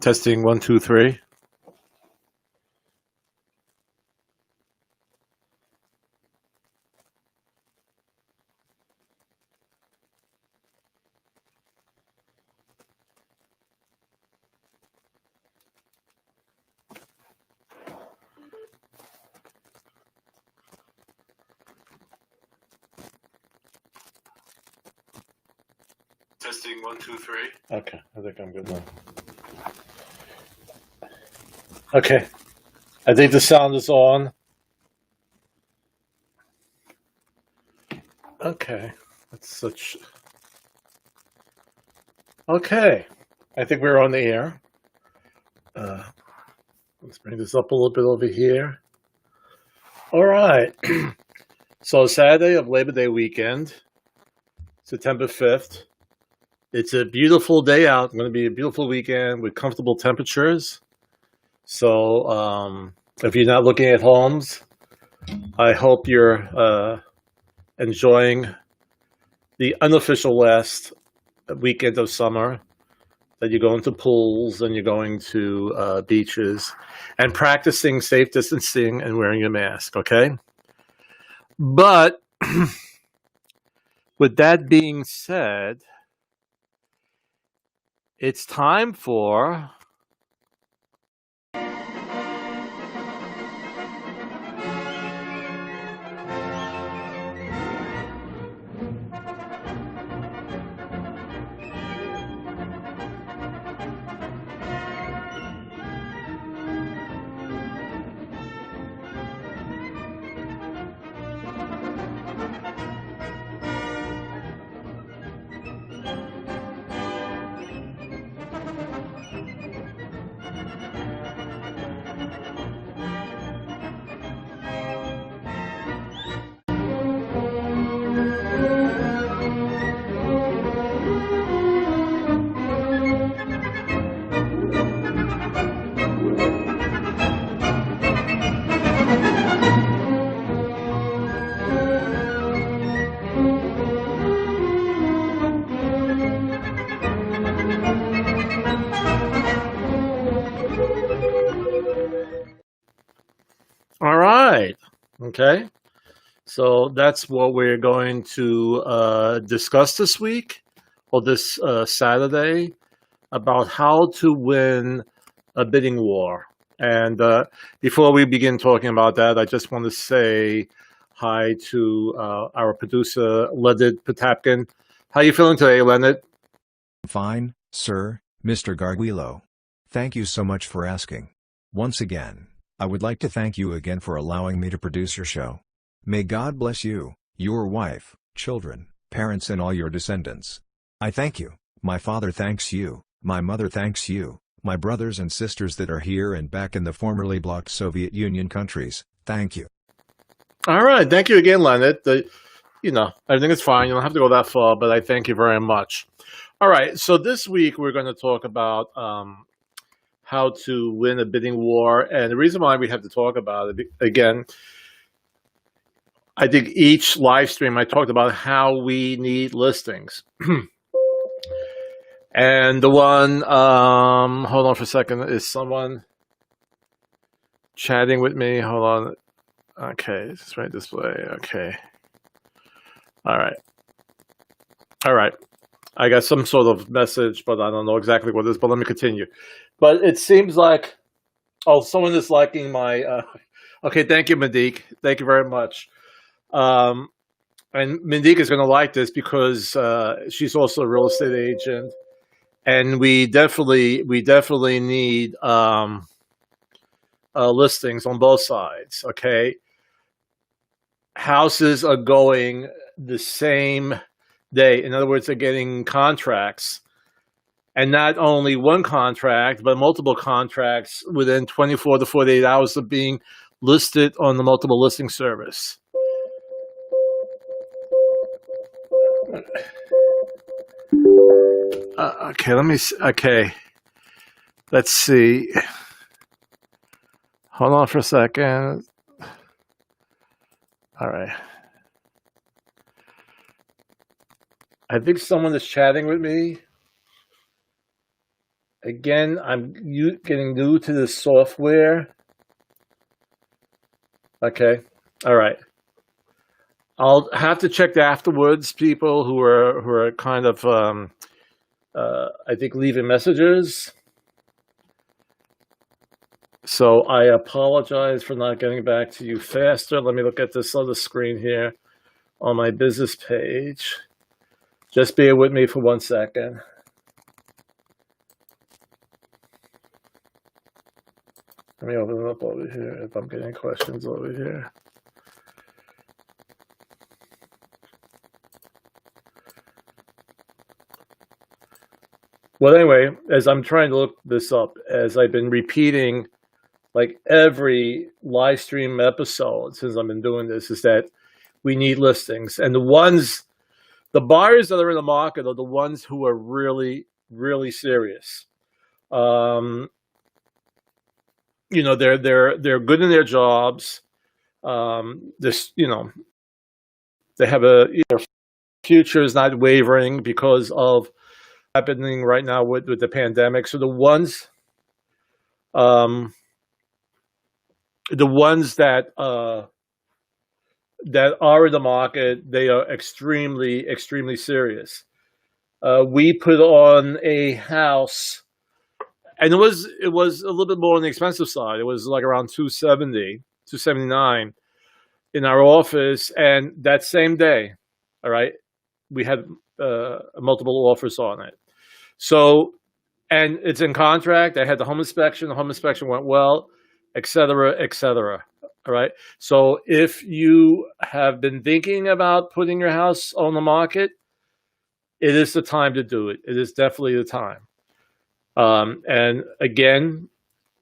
Testing 1, 2, 3. Testing 1, 2, 3. Okay, I think I'm good now. Okay, I think the sound is on. Okay, that's such. Okay, I think we're on the air. Let's bring this up a little bit over here. All right. So Saturday of Labor Day weekend, September 5th. It's a beautiful day out. It's going to be a beautiful weekend with comfortable temperatures. So if you're not looking at homes, I hope you're enjoying the unofficial last weekend of summer, that you're going to pools and you're going to beaches and practicing safe distancing and wearing your mask, okay? But with that being said, it's time for all right. Okay. So that's what we're going to discuss this week or this Saturday, about how to win a bidding war. And before we begin talking about that, I just want to say hi to our producer, Leonard Potapkin. How are you feeling today, Leonard? Fine, sir, Mr. Garguilo. Thank you so much for asking. Once again, I would like to thank you again for allowing me to produce your show. May God bless you, your wife, children, parents and all your descendants. I thank you, my father thanks you, my mother thanks you, my brothers and sisters that are here and back in the formerly blocked Soviet Union countries, thank you. All right. Thank you again, Leonard. Everything is fine. You don't have to go that far, but I thank you very much. All right. So this week we're going to talk about how to win a bidding war. And the reason why we have to talk about it, again, I think each live stream I talked about how we need listings. And the one, hold on for a second, is someone chatting with me? Hold on. Okay, it's right display. Okay. All right. All right. I got some sort of message, but I don't know exactly what it is, but let me continue. But it seems like, someone is liking my, okay, thank you, Mandeek. Thank you very much. And Mandeek is going to like this because she's also a real estate agent. And we definitely need listings on both sides, okay? Houses are going the same day. In other words, they're getting contracts. And not only one contract, but multiple contracts within 24 to 48 hours of being listed on the multiple listing service. Okay, let me see. Okay, let's see. Hold on for a second. All right. I think someone is chatting with me. Again, I'm getting new to this software. Okay. All right. I'll have to check afterwards, people who are kind of, I think, leaving messages. So I apologize for not getting back to you faster. Let me look at this other screen here on my business page. Just bear with me for 1 second. Let me open it up over here if I'm getting questions over here. Well, anyway, as I'm trying to look this up, as I've been repeating like every live stream episode since I've been doing this, is that we need listings. And the buyers that are in the market are the ones who are really, really serious. You know, they're good in their jobs. You know, they have their future is not wavering because of happening right now with the pandemic. So the ones that are in the market, they are extremely, extremely serious. We put on a house, and it was a little bit more on the expensive side. It was like around 279 in our office, and that same day, all right, we had multiple offers on it. So, and it's in contract. I had the home inspection. The home inspection went well, et cetera, et cetera. All right. So if you have been thinking about putting your house on the market, it is the time to do it. It is definitely the time. And again,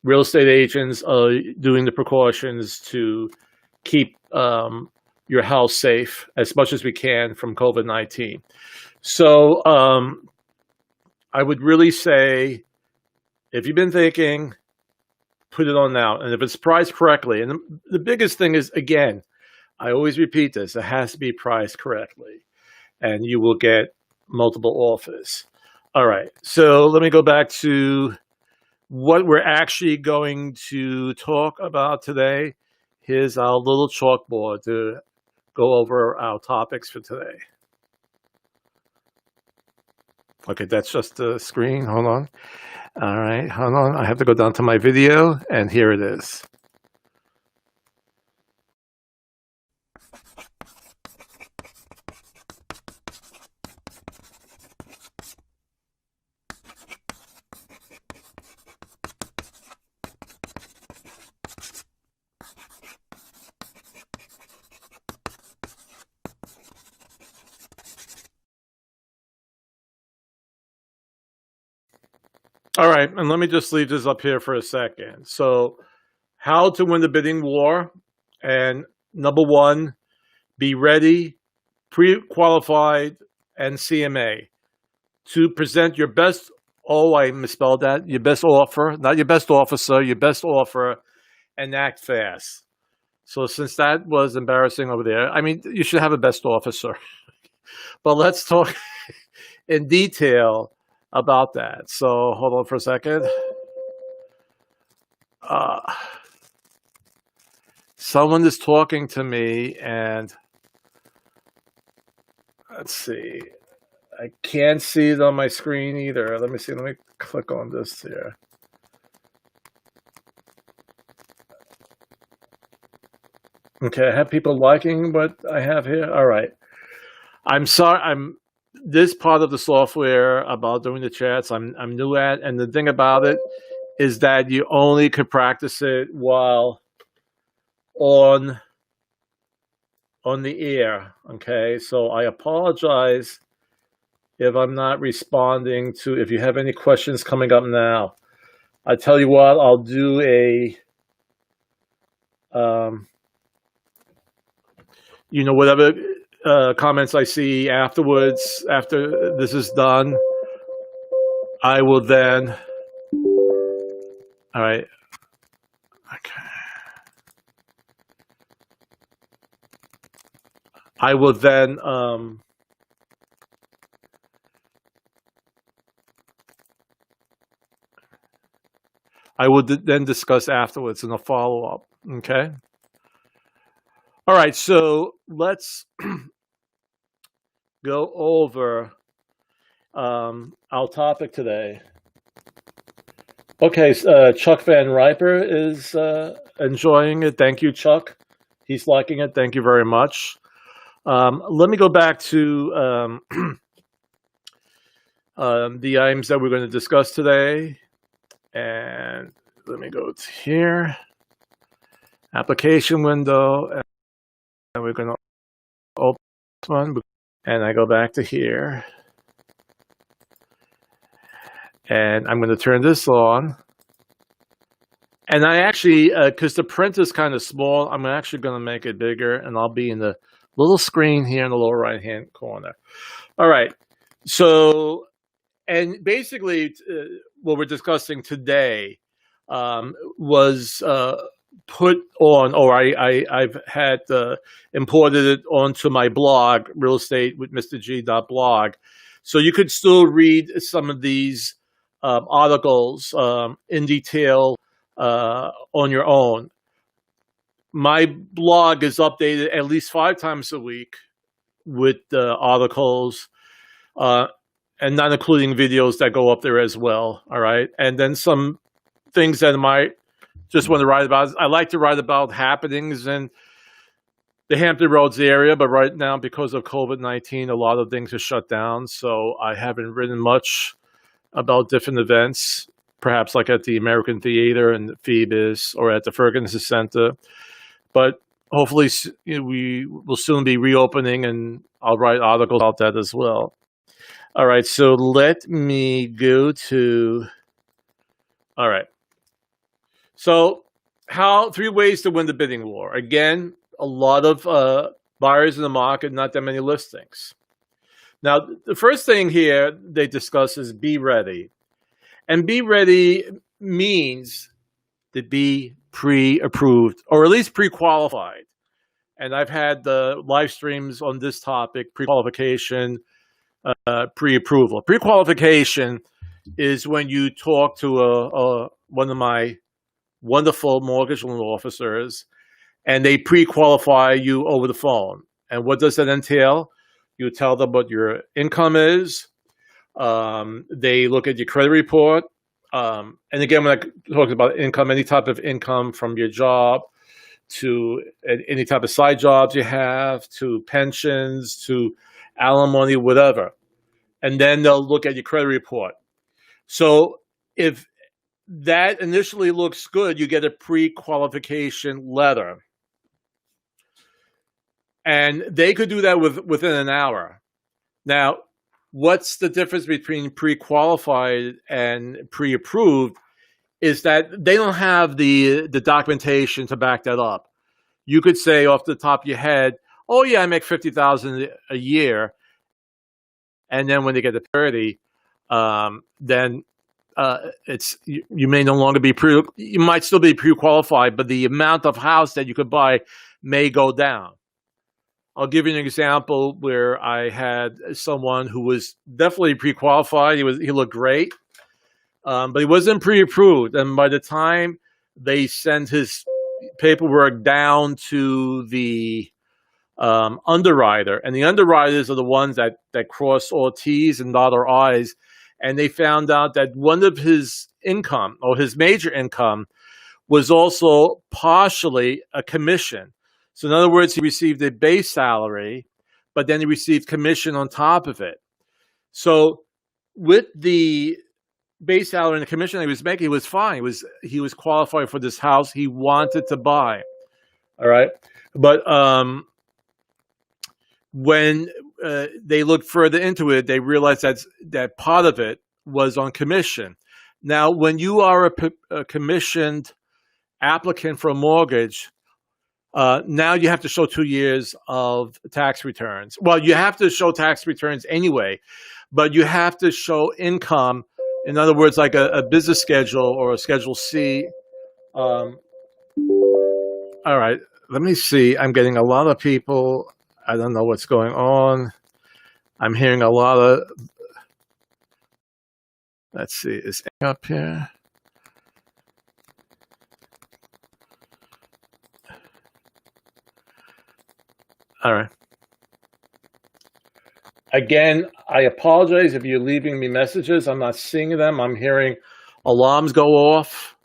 real estate agents are doing the precautions to keep your house safe as much as we can from COVID-19. So I would really say, if you've been thinking, put it on now. And if it's priced correctly, and the biggest thing is, again, I always repeat this, it has to be priced correctly, and you will get multiple offers. All right, so let me go back to what we're actually going to talk about today. Here's our little chalkboard to go over our topics for today. Okay, that's just the screen. Hold on. All right, hold on. I have to go down to my video, and here it is. All right, and let me just leave this up here for a second. So, how to win the bidding war. And number one, be ready, pre-qualified, and CMA to present your best, oh, I misspelled that, your best offer, not your best officer, your best offer, and act fast. So since that was embarrassing over there, I mean, you should have a best officer. But let's talk in detail about that. So hold on for a second. Someone is talking to me, and let's see. I can't see it on my screen either. Let me see. Let me click on this here. Okay, I have people liking what I have here. All right. I'm sorry. This part of the software about doing the chats, I'm new at, and the thing about it is that you only could practice it while on the air. Okay, so I apologize if I'm not responding to, if you have any questions coming up now. I tell you what, I'll do a you know, whatever comments I see afterwards, after this is done, I will then, all right, okay. I will then, I will then discuss afterwards in a follow-up. Okay. All right. So let's go over our topic today. Okay. Chuck Van Riper is enjoying it. Thank you, Chuck. He's liking it. Thank you very much. Let me go back to the items that we're going to discuss today. And let me go to here. Application window. And we're going to open one. And I go back to here. And I'm going to turn this on. And I actually, because the print is kind of small, I'm actually going to make it bigger. And I'll be in the little screen here in the lower right-hand corner. All right. So, and basically, what we're discussing today was put on, or I've had imported it onto my blog, Real Estate with Mr. G.blog. So you could still read some of these articles in detail on your own. My blog is updated at least 5 times a week with articles, and not including videos that go up there as well. All right. And then some things that I might just want to write about. I like to write about happenings in the Hampton Roads area, but right now, because of COVID-19, a lot of things are shut down. So I haven't written much about different events, perhaps like at the American Theater and Phoebus or at the Ferguson Center. But hopefully we will soon be reopening, and I'll write articles about that as well. All right, so let me go to, all right. So 3 ways to win the bidding war. Again, a lot of buyers in the market, not that many listings. Now, the first thing here they discuss is be ready. And be ready means to be pre-approved, or at least pre-qualified. And I've had the live streams on this topic, pre-qualification, pre-approval. Pre-qualification is when you talk to one of my wonderful mortgage loan officers, and they pre-qualify you over the phone. And what does that entail? You tell them what your income is. They look at your credit report. And again, when I talk about income, any type of income from your job to any type of side jobs you have, to pensions, to alimony, whatever. And then they'll look at your credit report. So if that initially looks good, you get a pre-qualification letter. And they could do that within an hour. Now, what's the difference between pre-qualified and pre-approved is that they don't have the documentation to back that up. You could say off the top of your head, oh yeah, I make $50,000 a year. And then when they get to 30, then you may no longer be you might still be pre-qualified, but the amount of house that you could buy may go down. I'll give you an example where I had someone who was definitely pre-qualified. He looked great, but he wasn't pre-approved. And by the time they sent his paperwork down to the underwriter, and the underwriters are the ones that cross all T's and dot all I's, and they found out that one of his income, or his major income, was also partially a commission. So in other words, he received a base salary, but then he received commission on top of it. So with the base salary and the commission that he was making, he was fine. He was qualified for this house he wanted to buy. All right. But when they looked further into it, they realized that part of it was on commission. Now, when you are a commissioned applicant for a mortgage, now you have to show 2 years of tax returns. Well, you have to show tax returns anyway, but you have to show income. In other words, like a business schedule or a Schedule C. All right, let me see. I'm getting a lot of people. I don't know what's going on. I'm hearing a lot of, let's see, is up here? All right. Again, I apologize if you're leaving me messages. I'm not seeing them. I'm hearing alarms go off.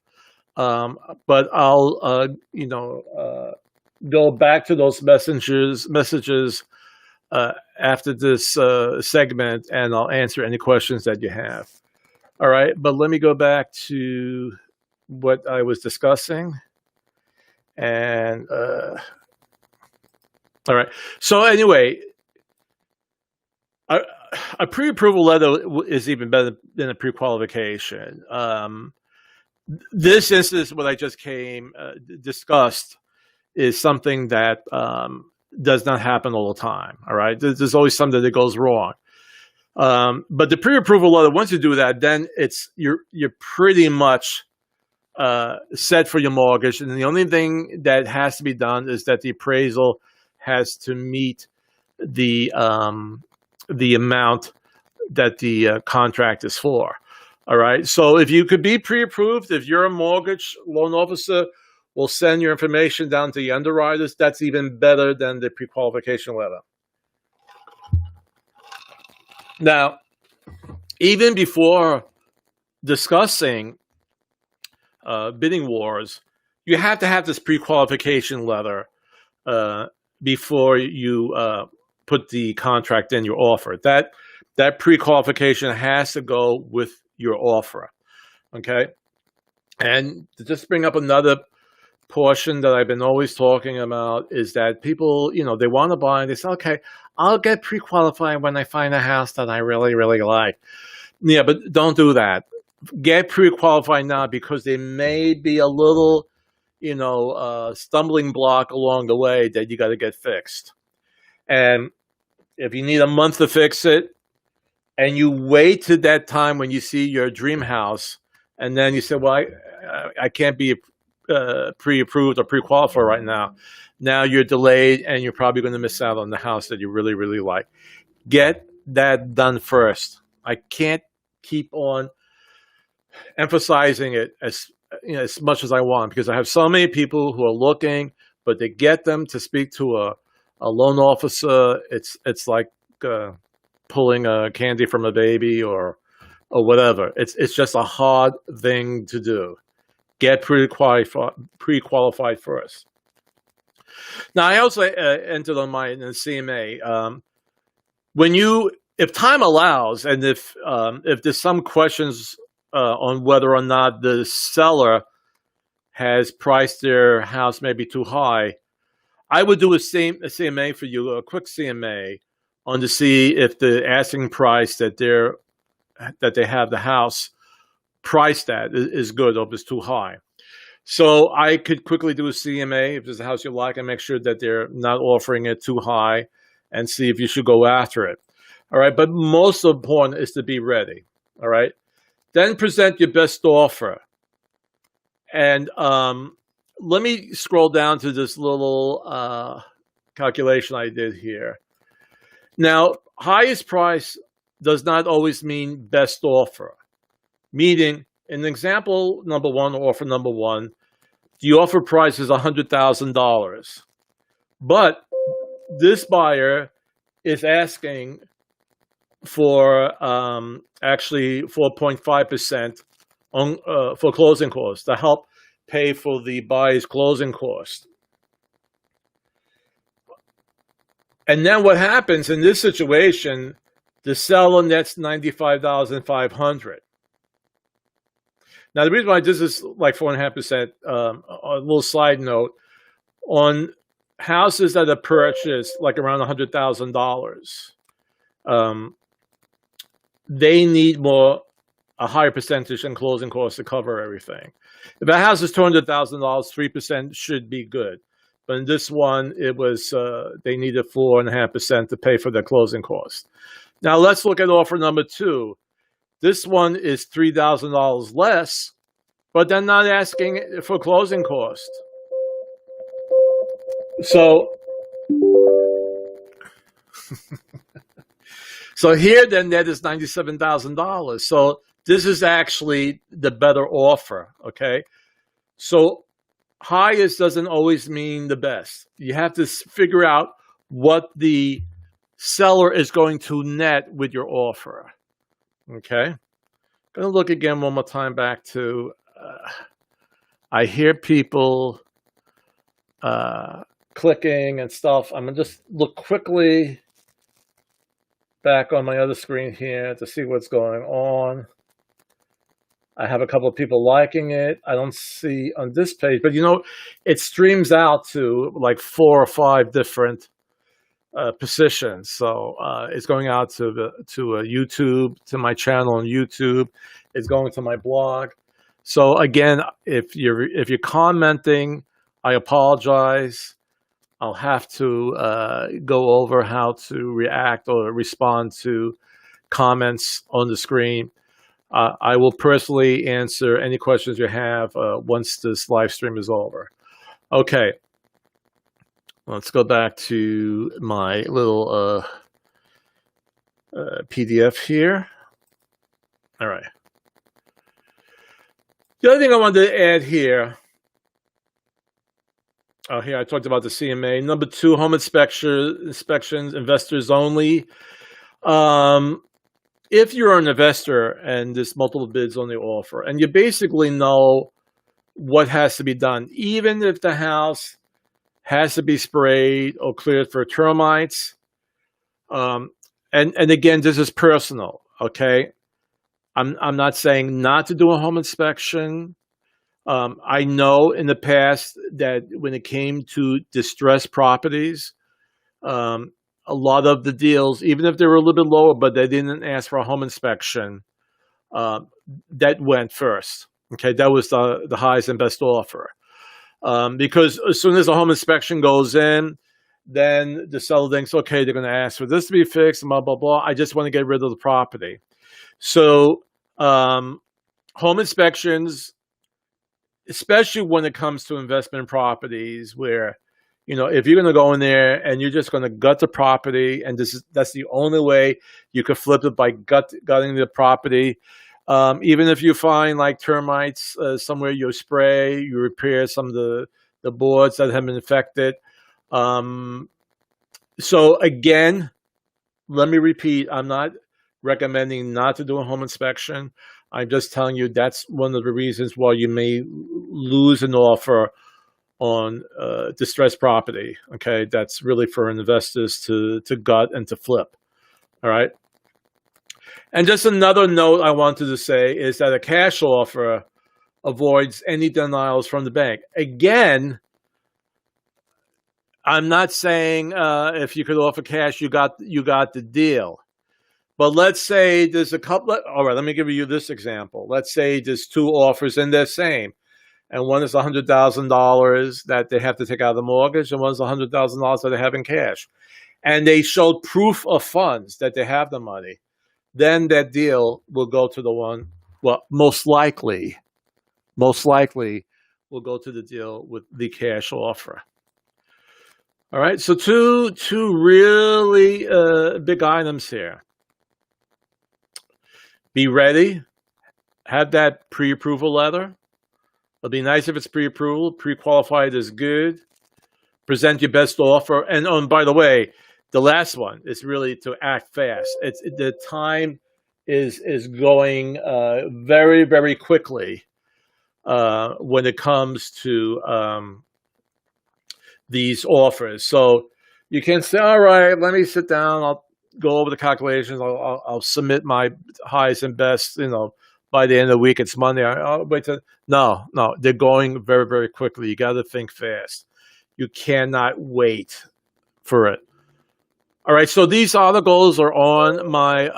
But I'll, go back to those messages after this segment, and I'll answer any questions that you have. All right. But let me go back to what I was discussing. And all right. So anyway, a pre-approval letter is even better than a pre-qualification. This instance, what I just discussed, is something that does not happen all the time. All right, there's always something that goes wrong. But the pre-approval letter, once you do that, then you're pretty much set for your mortgage, and the only thing that has to be done is that the appraisal has to meet the amount that the contract is for. All right. So if you could be pre-approved, if your mortgage loan officer will send your information down to the underwriters, that's even better than the pre-qualification letter. Now, even before discussing bidding wars, you have to have this pre-qualification letter before you put the contract in your offer. That pre-qualification has to go with your offer. Okay. And to just bring up another portion that I've been always talking about is that people, they want to buy and they say, okay, I'll get pre-qualified when I find a house that I really, really like. Yeah, but don't do that. Get pre-qualified now, because there may be a little, stumbling block along the way that you got to get fixed. And if you need a month to fix it, and you wait to that time when you see your dream house, and then you say, well, I can't be pre-approved or pre-qualified right now. Now you're delayed, and you're probably going to miss out on the house that you really, really like. Get that done first. I can't keep on emphasizing it as much as I want, because I have so many people who are looking, but to get them to speak to a loan officer, it's like pulling a candy from a baby or whatever. It's just a hard thing to do. Get pre-qualified first. Now, I also entered on my CMA. If time allows, and if there's some questions on whether or not the seller has priced their house maybe too high, I would do a CMA for you, a quick CMA, on to see if the asking price that they have the house priced at is good, or if it's too high. So I could quickly do a CMA if there's a house you like, and make sure that they're not offering it too high, and see if you should go after it. All right, but most important is to be ready. All right, then present your best offer. And let me scroll down to this little calculation I did here. Now, highest price does not always mean best offer. Meaning, in example number one, offer number one, the offer price is $100,000. But this buyer is asking for actually 4.5% for closing costs to help pay for the buyer's closing cost. And then what happens in this situation, the seller nets $95,500. Now, the reason why this is like 4.5%, a little side note, on houses that are purchased like around $100,000, they need a higher percentage in closing costs to cover everything. If a house is $200,000, 3% should be good. But in this one, it was they needed 4.5% to pay for their closing costs. Now let's look at offer number two. This one is $3,000 less, but they're not asking for closing costs. So, so here the net is $97,000. So this is actually the better offer. Okay, so highest doesn't always mean the best. You have to figure out what the seller is going to net with your offer. Okay. Going to look again one more time back to, I hear people clicking and stuff. I'm going to just look quickly back on my other screen here to see what's going on. I have a couple of people liking it. I don't see on this page, but it streams out to like 4 or 5 different positions. So it's going out to YouTube, to my channel on YouTube. It's going to my blog. So again, if you're commenting, I apologize. I'll have to go over how to react or respond to comments on the screen. I will personally answer any questions you have once this live stream is over. Okay. Let's go back to my little PDF here. All right. The other thing I wanted to add here, here I talked about the CMA. Number 2, home inspections, investors only. If you're an investor and there's multiple bids on the offer, and you basically know what has to be done, even if the house has to be sprayed or cleared for termites, and again, this is personal, okay? I'm not saying not to do a home inspection. I know in the past that when it came to distressed properties, a lot of the deals, even if they were a little bit lower, but they didn't ask for a home inspection, that went first. Okay, that was the highest and best offer. Because as soon as the home inspection goes in, then the seller thinks, okay, they're going to ask for this to be fixed, blah, blah, blah. I just want to get rid of the property. So home inspections, especially when it comes to investment properties where, if you're going to go in there and you're just going to gut the property, and that's the only way you could flip it, by gutting the property. Even if you find like termites somewhere, you spray, you repair some of the boards that have been infected. So again, let me repeat, I'm not recommending not to do a home inspection. I'm just telling you that's one of the reasons why you may lose an offer on distressed property. Okay, that's really for investors to gut and to flip. All right. And just another note I wanted to say is that a cash offer avoids any denials from the bank. Again, I'm not saying if you could offer cash, you got the deal. But let's say there's a couple. All right, let me give you this example. Let's say there's 2 offers and they're same. And one is $100,000 that they have to take out of the mortgage, and one is $100,000 that they have in cash. And they showed proof of funds that they have the money. Then that deal will go to the one, well, most likely will go to the deal with the cash offer. All right, so two really big items here. Be ready. Have that pre-approval letter. It'll be nice if it's pre-approval. Pre-qualified is good. Present your best offer. And by the way, the last one is really to act fast. The time is going very, very quickly when it comes to these offers. So you can say, all right, let me sit down. I'll go over the calculations. I'll submit my highest and best, by the end of the week. It's Monday. I'll wait till, no, they're going very, very quickly. You got to think fast. You cannot wait for it. All right, so these articles are on my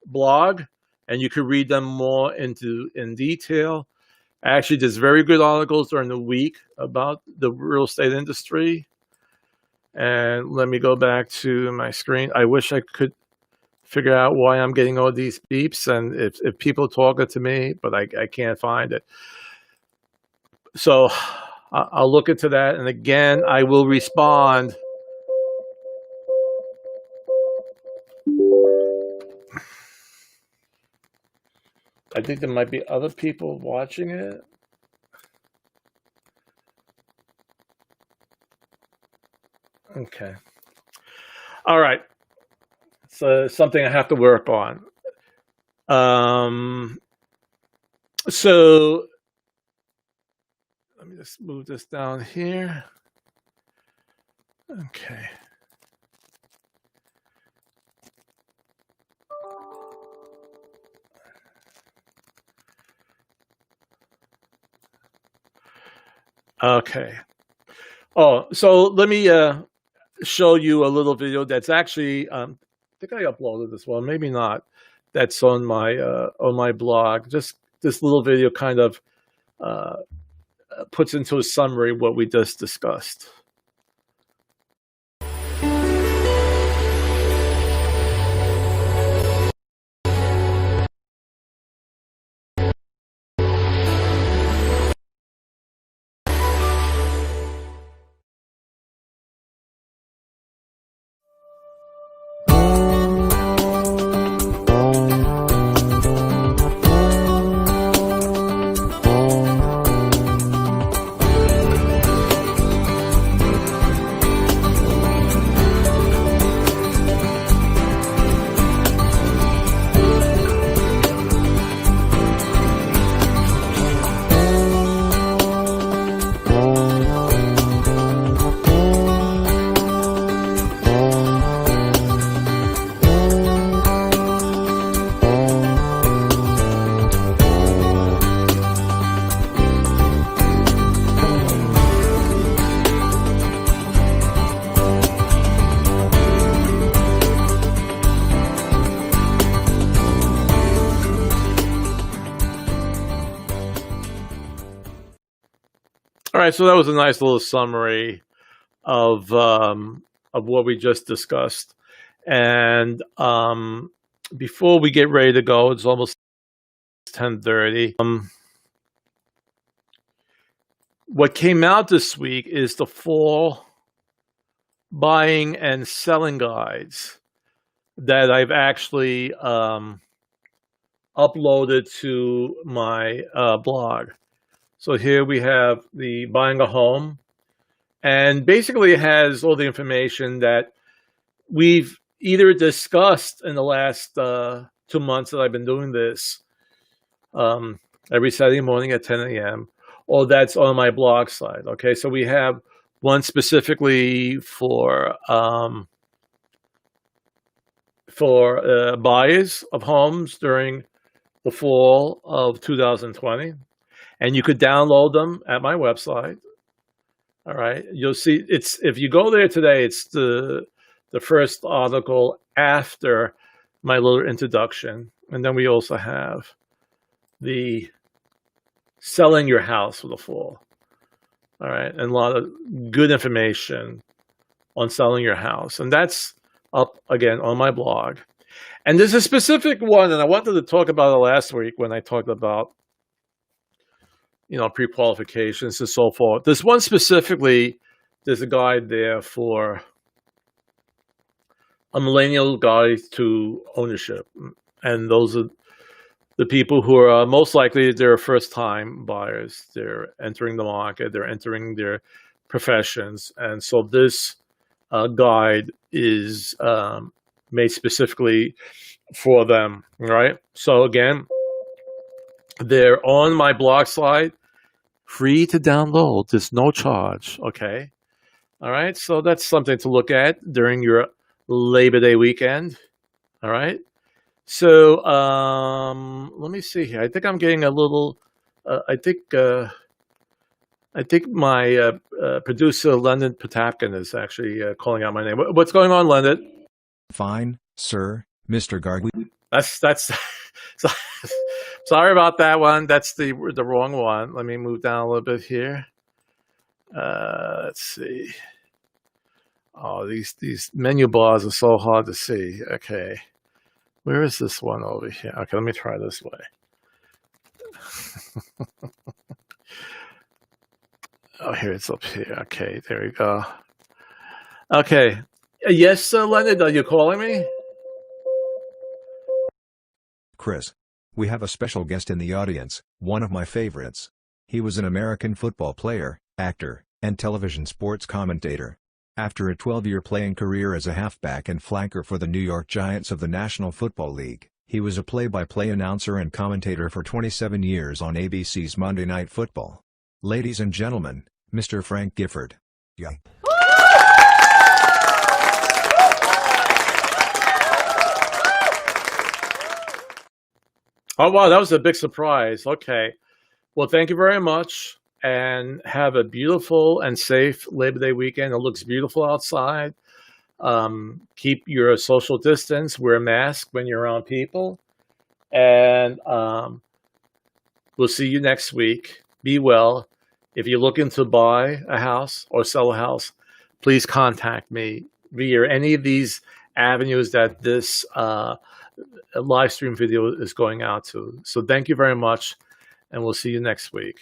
blog, and you can read them more in detail. Actually, there's very good articles during the week about the real estate industry. And let me go back to my screen. I wish I could figure out why I'm getting all these beeps and if people talking to me, but I can't find it. So I'll look into that. And again, I will respond. I think there might be other people watching it. Okay. All right. So something I have to work on. So let me just move this down here. Okay. Okay. Oh, so let me show you a little video that's actually I think I uploaded this one, maybe not. That's on my blog. Just this little video kind of puts into a summary what we just discussed. All right, so that was a nice little summary of what we just discussed. And before we get ready to go, it's almost 10:30. What came out this week is the fall buying and selling guides that I've actually uploaded to my blog. So here we have the buying a home, and basically it has all the information that we've either discussed in the last 2 months that I've been doing this every Saturday morning at 10 a.m., or that's on my blog site. Okay, so we have one specifically for buyers of homes during the fall of 2020. And you could download them at my website. All right, you'll see if you go there today, it's the first article after my little introduction, and then we also have the selling your house for the fall. All right, and a lot of good information on selling your house, and that's up again on my blog. And there's a specific one, and I wanted to talk about it last week when I talked about pre-qualifications and so forth. This one specifically, there's a guide there for a millennial guide to ownership. And those are the people who are most likely they're first-time buyers. They're entering the market. They're entering their professions. And so this guide is made specifically for them, right? So again, they're on my blog site, free to download. There's no charge, okay? All right, so that's something to look at during your Labor Day weekend, all right? So let me see here. I think I'm getting a little, I think my producer, Leonard Potapkin, is actually calling out my name. What's going on, Leonard? Fine, sir, Mr. Garguilo. That's sorry about that one. That's the wrong one. Let me move down a little bit here. Let's see. Oh, these menu bars are so hard to see. Okay, where is this one over here? Okay, let me try this way. Oh, here it's up here. Okay, there we go. Okay, yes, Leonard, are you calling me? Chris, we have a special guest in the audience, one of my favorites. He was an American football player, actor, and television sports commentator. After a 12-year playing career as a halfback and flanker for the New York Giants of the National Football League, he was a play-by-play announcer and commentator for 27 years on ABC's Monday Night Football. Ladies and gentlemen, Mr. Frank Gifford. Yeah. Oh, wow, that was a big surprise. Okay. Well, thank you very much, and have a beautiful and safe Labor Day weekend. It looks beautiful outside. Keep your social distance, wear a mask when you're around people, and we'll see you next week. Be well. If you're looking to buy a house or sell a house, please contact me via any of these avenues that this live stream video is going out to. So thank you very much, and we'll see you next week.